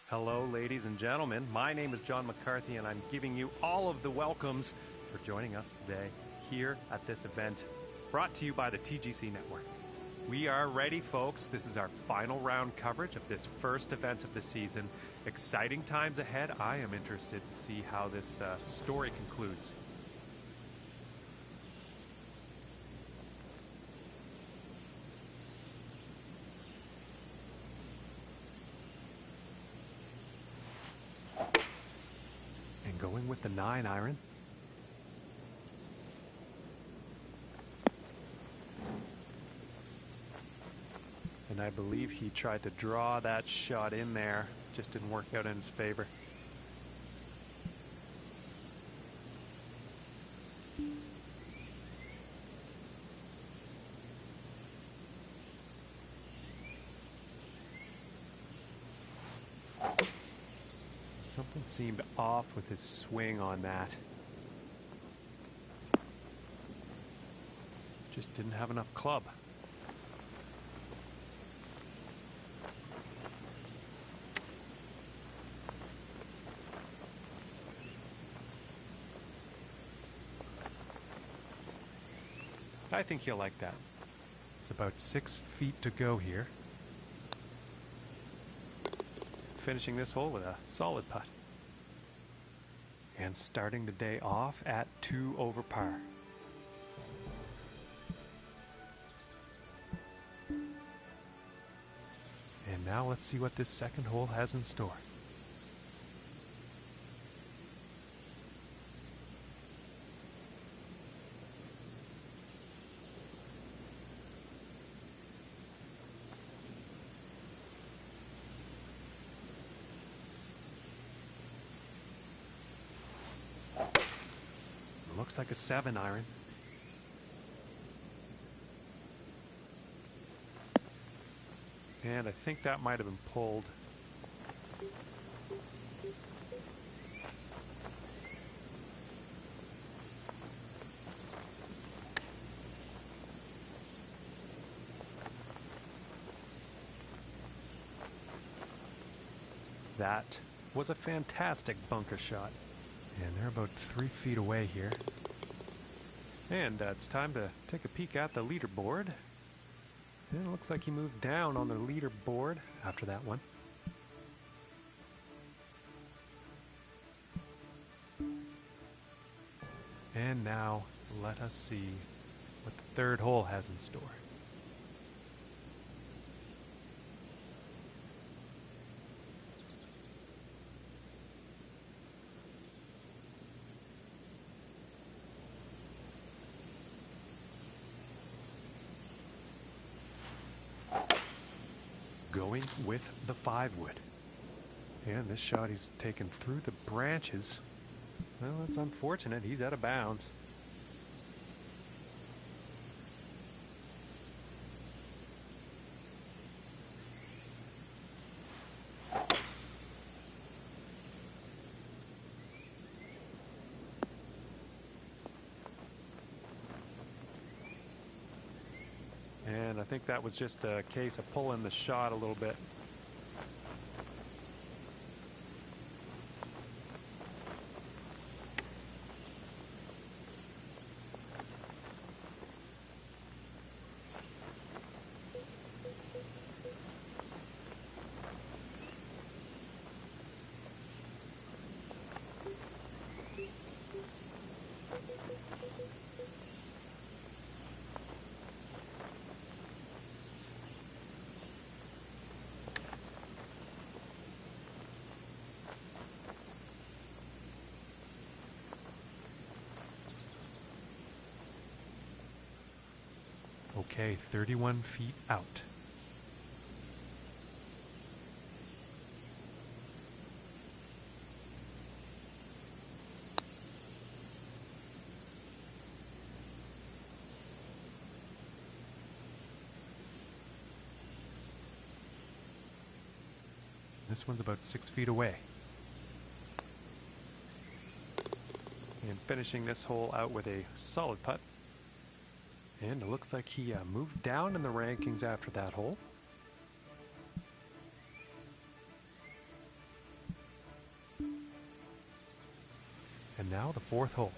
Hello, ladies and gentlemen. My name is John McCarthy, and I'm giving you all of the welcomes for joining us today here at this event brought to you by the TGC Network. We are ready, folks. This is our final round coverage of this first event of the season. Exciting times ahead. I am interested to see how this story concludes. Going with the 9 iron. And I believe he tried to draw that shot in there. Just didn't work out in his favor. Something seemed off with his swing on that. Just didn't have enough club. I think he'll like that. It's about 6 feet to go here. Finishing this hole with a solid putt. And starting the day off at 2 over par. And now let's see what this second hole has in store. Looks like a 7 iron. And I think that might have been pulled. That was a fantastic bunker shot. And they're about 3 feet away here. And it's time to take a peek at the leaderboard. And it looks like he moved down on the leaderboard after that one. And now let us see what the third hole has in store. Going with the 5 wood. And this shot he's taken through the branches. Well, that's unfortunate. He's out of bounds. And I think that was just a case of pulling the shot a little bit. Okay, 31 feet out. This one's about 6 feet away. And finishing this hole out with a solid putt. And it looks like he moved down in the rankings after that hole. And now the fourth hole.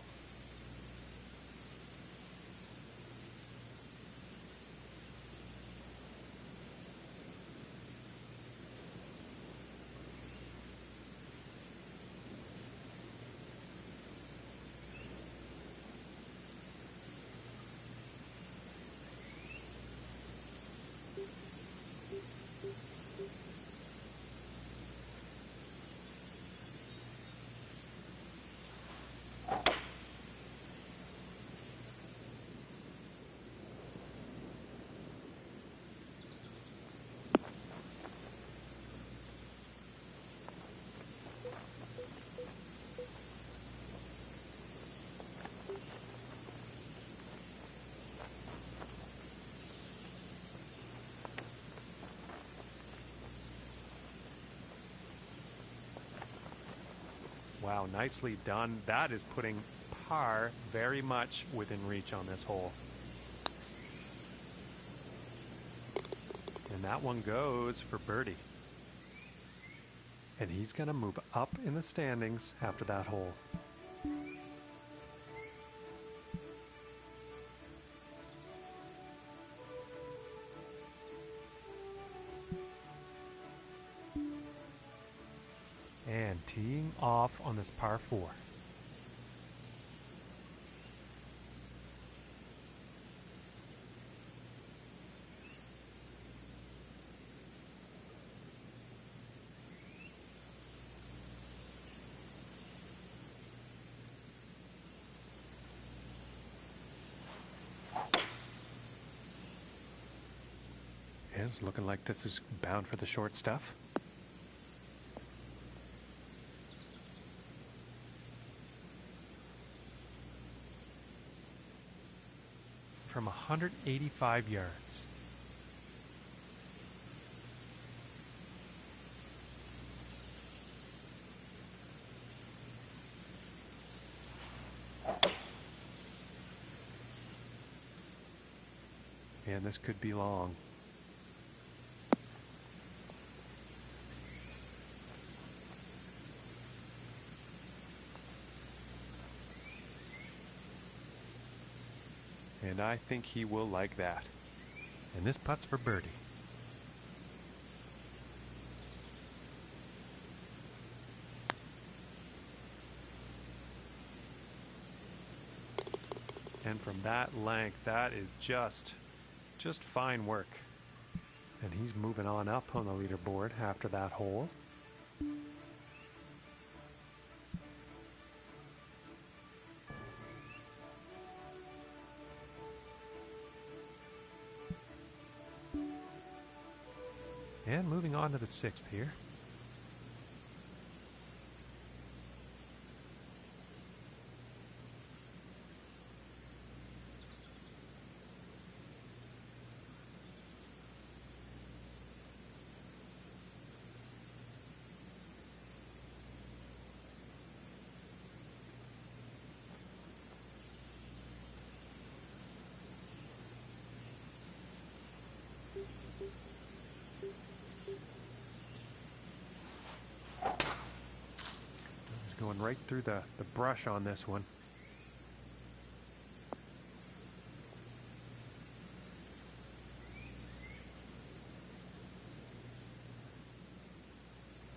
Wow, nicely done. That is putting par very much within reach on this hole. And that one goes for birdie. And he's going to move up in the standings after that hole. And teeing off on this par 4. And it's looking like this is bound for the short stuff. From 185 yards. And this could be long. And I think he will like that. And this putt's for birdie. And from that length, that is just fine work. And he's moving on up on the leaderboard after that hole. And moving on to the 6th here. Going right through the brush on this one.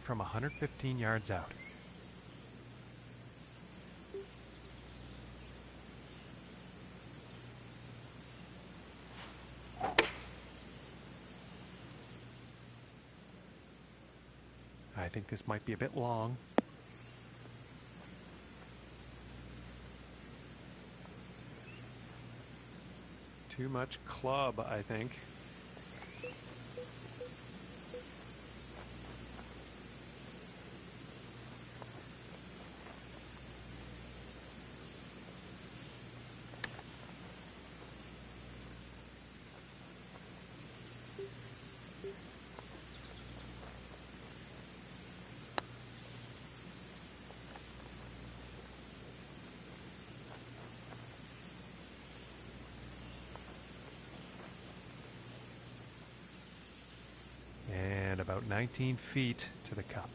From 115 yards out. I think this might be a bit long. Too much club, I think. And about 19 feet to the cup.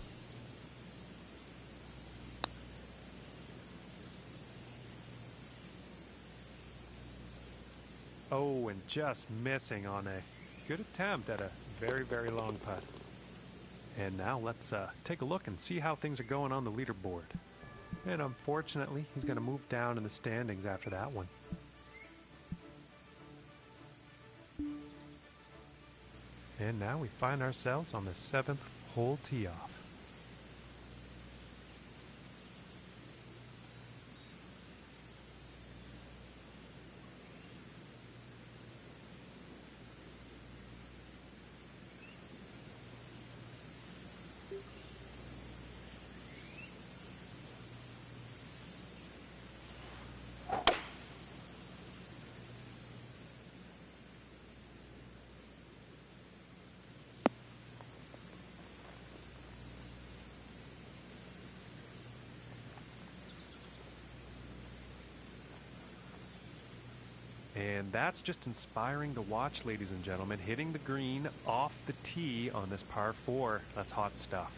Oh, and just missing on a good attempt at a very, very long putt. And now let's take a look and see how things are going on the leaderboard. And unfortunately, he's going to move down in the standings after that one. And now we find ourselves on the 7th hole tee off. And that's just inspiring to watch, ladies and gentlemen. Hitting the green off the tee on this par 4. That's hot stuff.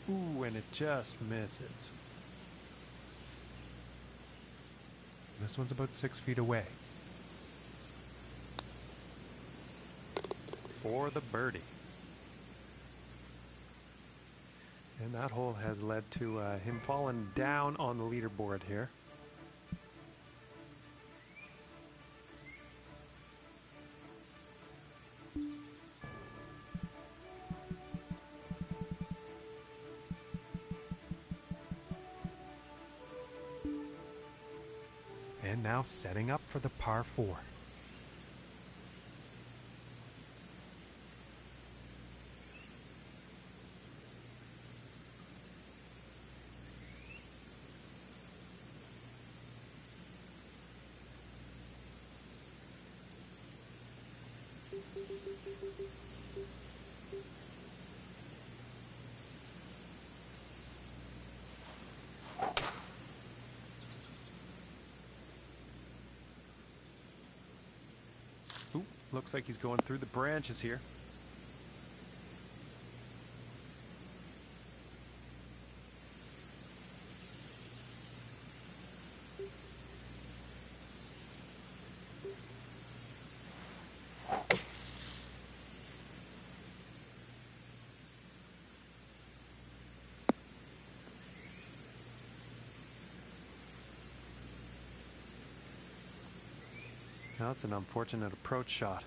Ooh, and it just misses. This one's about 6 feet away. For the birdie. And that hole has led to him falling down on the leaderboard here. And now setting up for the par 4. Ooh, looks like he's going through the branches here. Now it's an unfortunate approach shot.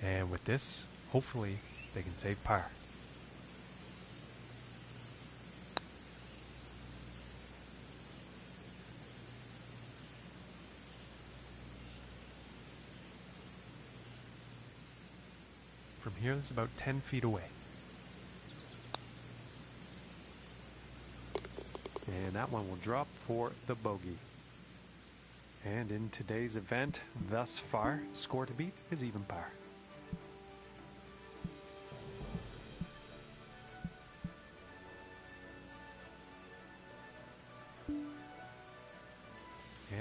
And with this, hopefully, they can save par. From here, this is about 10 feet away. And that one will drop for the bogey. And in today's event, thus far, score to beat is even par.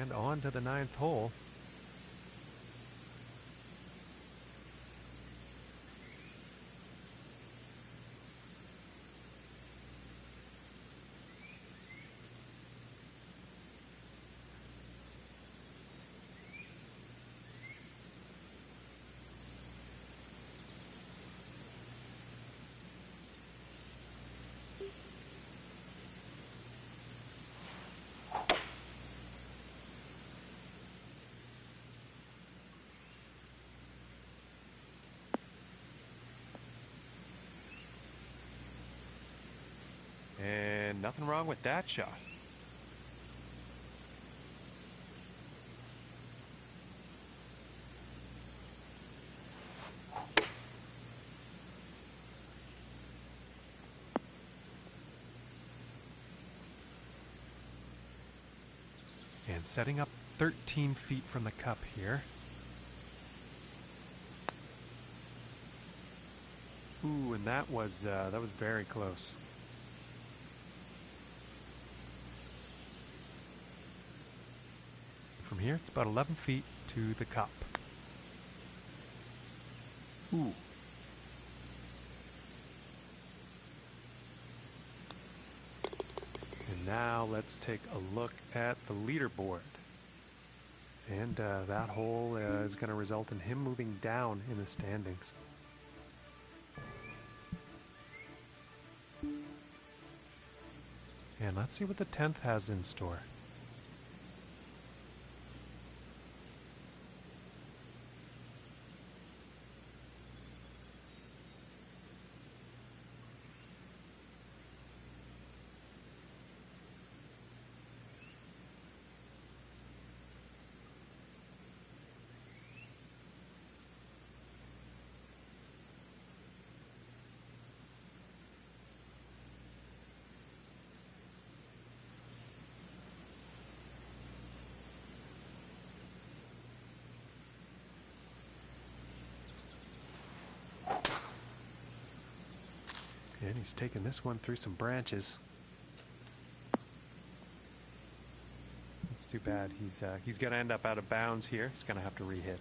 And on to the 9th hole. And nothing wrong with that shot. And setting up 13 feet from the cup here. Ooh, and that was very close. From here, it's about 11 feet to the cup. Ooh. And now let's take a look at the leaderboard. And that hole is going to result in him moving down in the standings. And let's see what the 10th has in store. And he's taking this one through some branches. It's too bad. He's going to end up out of bounds here. He's going to have to re-hit.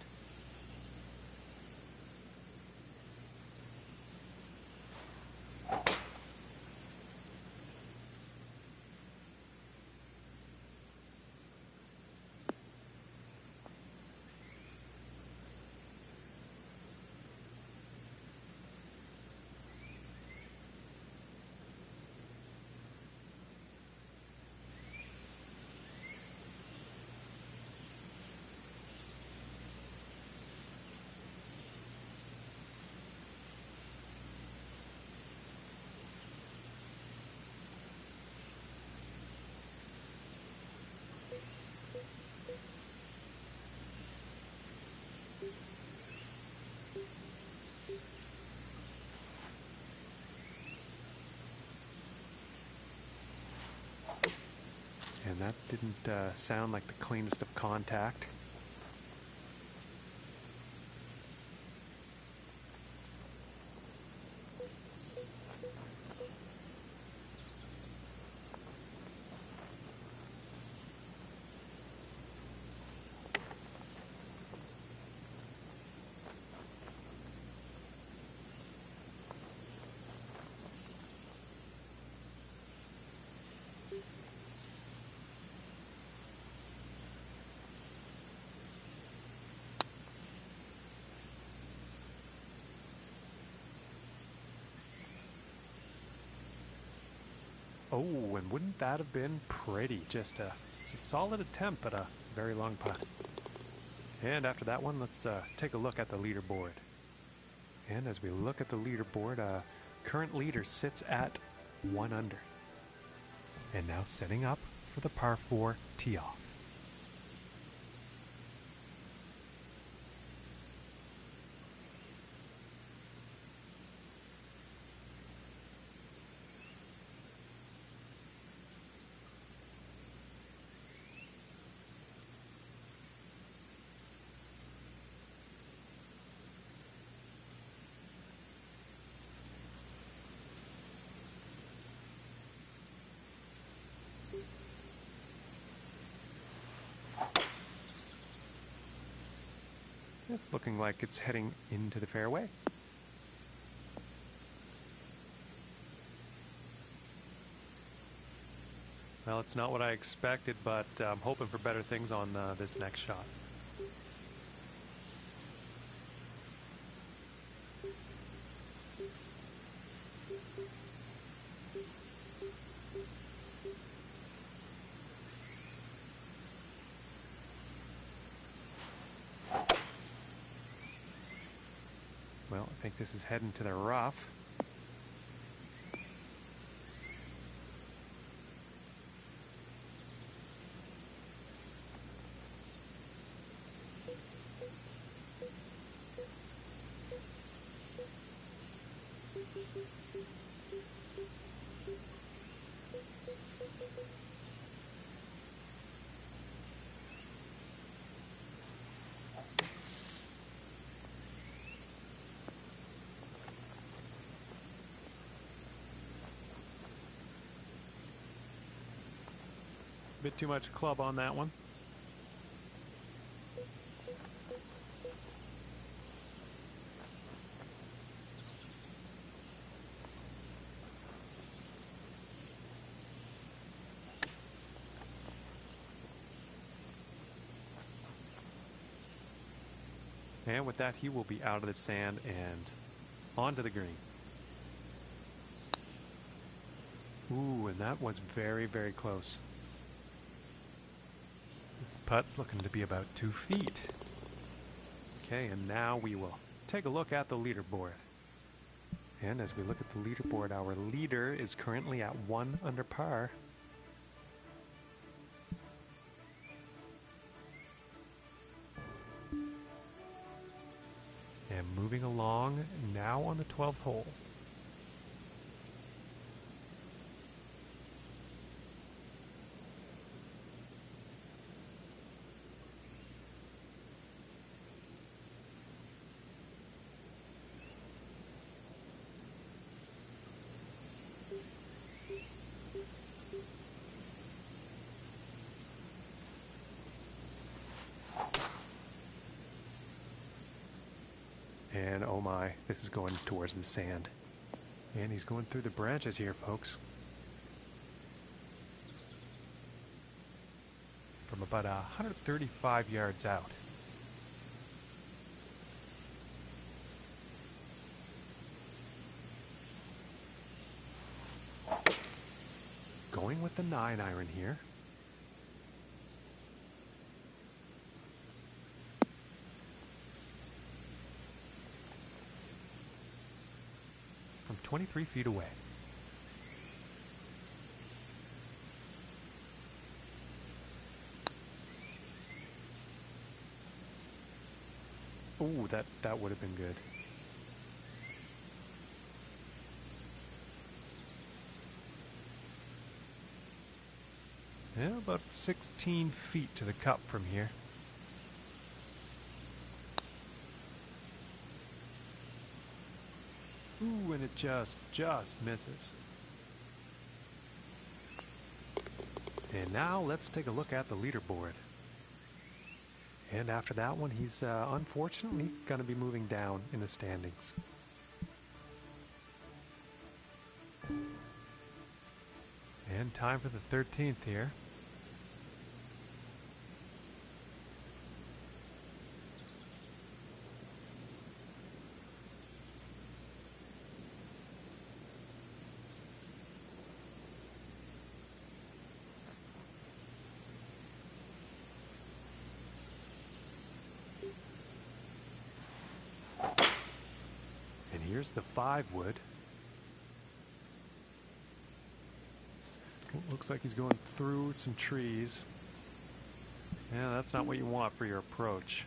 And that didn't sound like the cleanest of contact. Oh, and wouldn't that have been pretty? It's a solid attempt, but a very long putt. And after that one, let's take a look at the leaderboard. And as we look at the leaderboard, current leader sits at 1 under. And now setting up for the par 4 tee off. It's looking like it's heading into the fairway. Well, it's not what I expected, but I'm hoping for better things on this next shot. Well, I think this is heading to the rough. bit too much club on that one. And with that, he will be out of the sand and onto the green. Ooh, and that was very, very close. This putt's looking to be about 2 feet. Okay, and now we will take a look at the leaderboard. And as we look at the leaderboard, our leader is currently at 1 under par. And moving along, now on the 12th hole. And oh my, this is going towards the sand. And he's going through the branches here, folks. From about 135 yards out. Going with the 9-iron here. From 23 feet away. Ooh, that would have been good. Yeah, about 16 feet to the cup from here. Ooh, and it just misses. And now let's take a look at the leaderboard. And after that one, he's unfortunately going to be moving down in the standings. And time for the 13th here. And here's the 5-wood. Looks like he's going through some trees. Yeah, that's not what you want for your approach.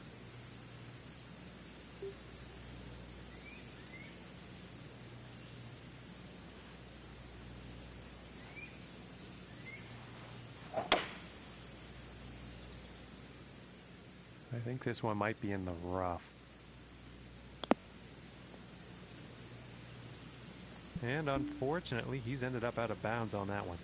I think this one might be in the rough. And unfortunately, he's ended up out of bounds on that one.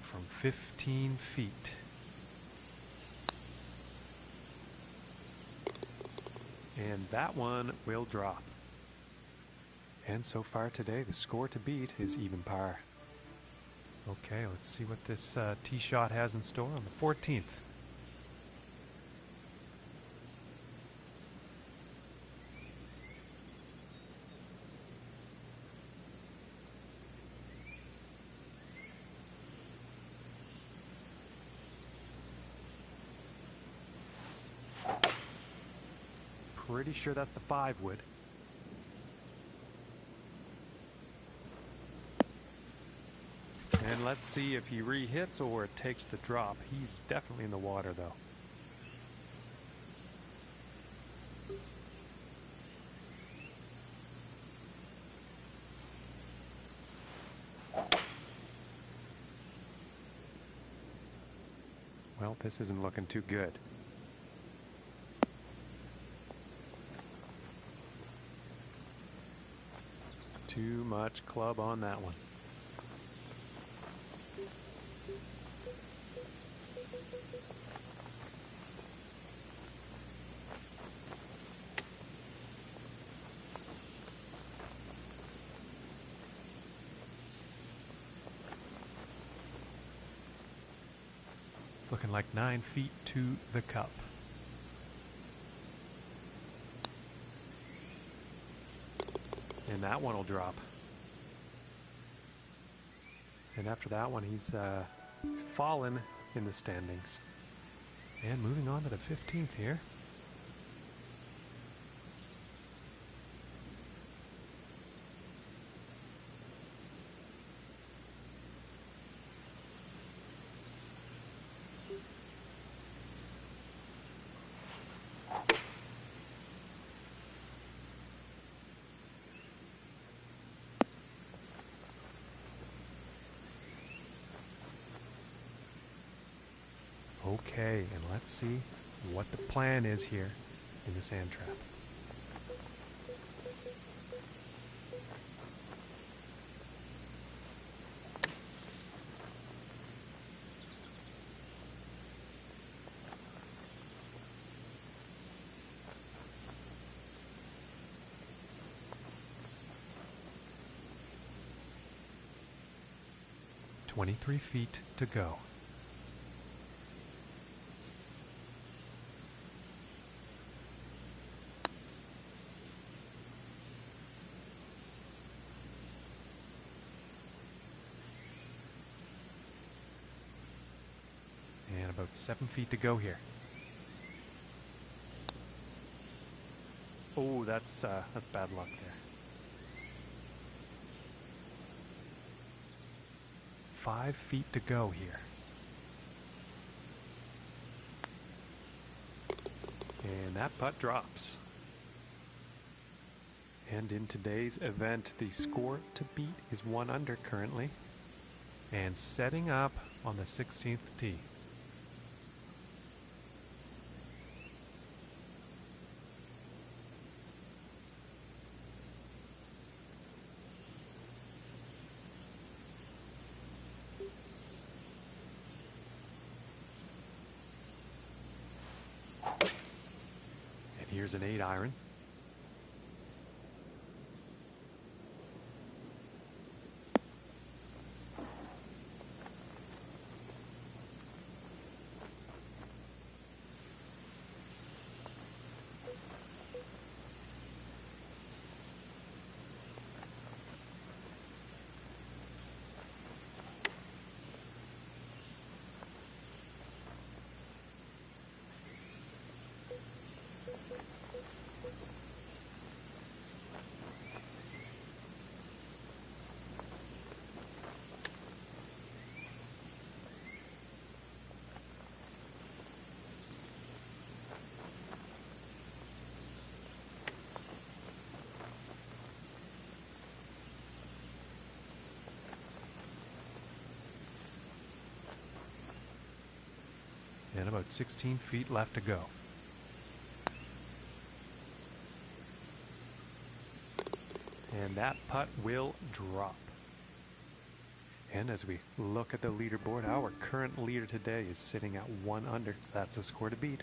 From 15 feet. And that one will drop. And so far today, the score to beat is even par. Okay, let's see what this tee shot has in store on the 14th. Pretty sure that's the 5-wood. And let's see if he re-hits or takes the drop. He's definitely in the water though. Well, this isn't looking too good. Too much club on that one. Looking like 9 feet to the cup. And that one will drop. And after that one, he's fallen in the standings. And moving on to the 15th here. Okay, and let's see what the plan is here in the sand trap. "23 feet to go." And about 7 feet to go here. Oh, that's bad luck there. 5 feet to go here. And that putt drops. And in today's event, the score to beat is 1 under currently. And setting up on the 16th tee. And here's an 8 iron. And about 16 feet left to go. And that putt will drop. And as we look at the leaderboard, our current leader today is sitting at 1 under. That's the score to beat.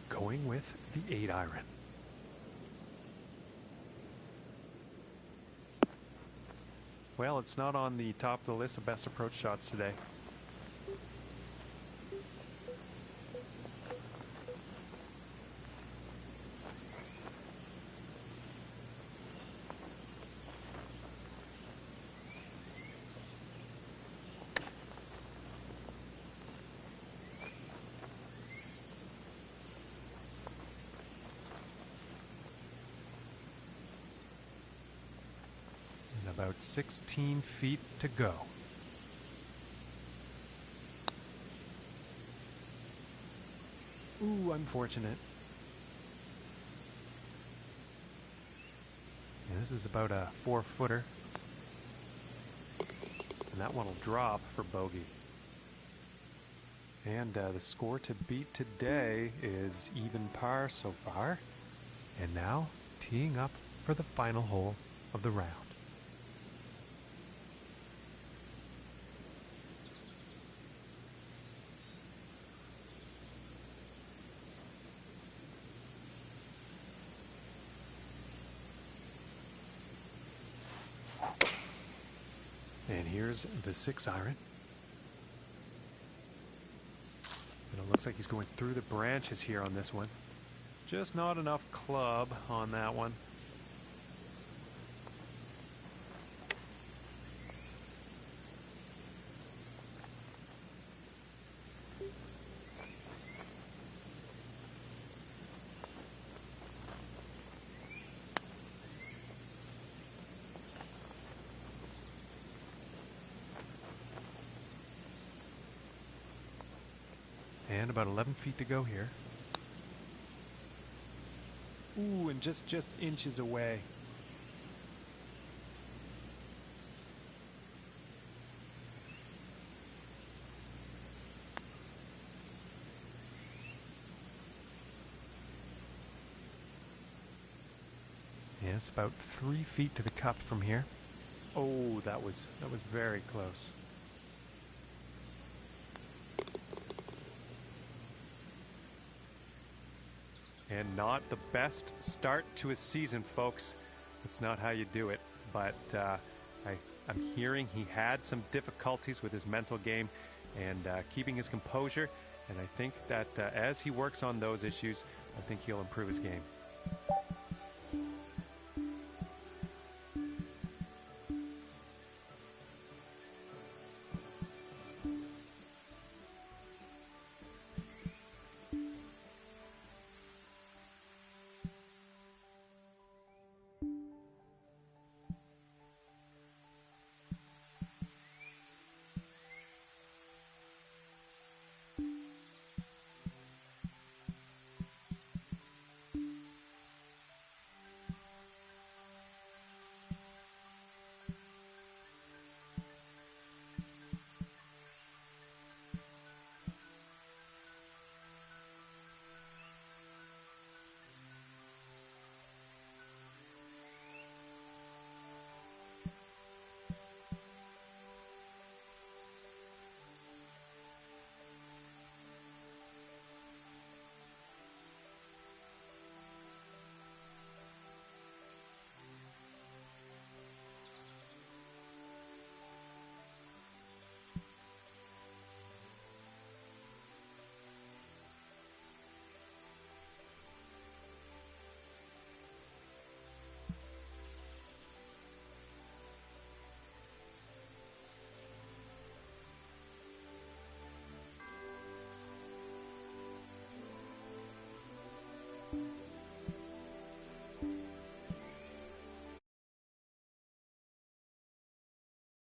Going with the 8 iron. Well, it's not on the top of the list of best approach shots today. About 16 feet to go. Ooh, unfortunate. Yeah, this is about a 4-footer. And that one will drop for bogey. And the score to beat today is even par so far. And now teeing up for the final hole of the round. And here's the 6-iron. And it looks like he's going through the branches here on this one. Just not enough club on that one. And about 11 feet to go here. Ooh, and just inches away. Yeah, it's about 3 feet to the cup from here. Oh, that was very close. And not the best start to a season, folks. That's not how you do it. But I'm hearing he had some difficulties with his mental game and keeping his composure. And I think that as he works on those issues, I think he'll improve his game.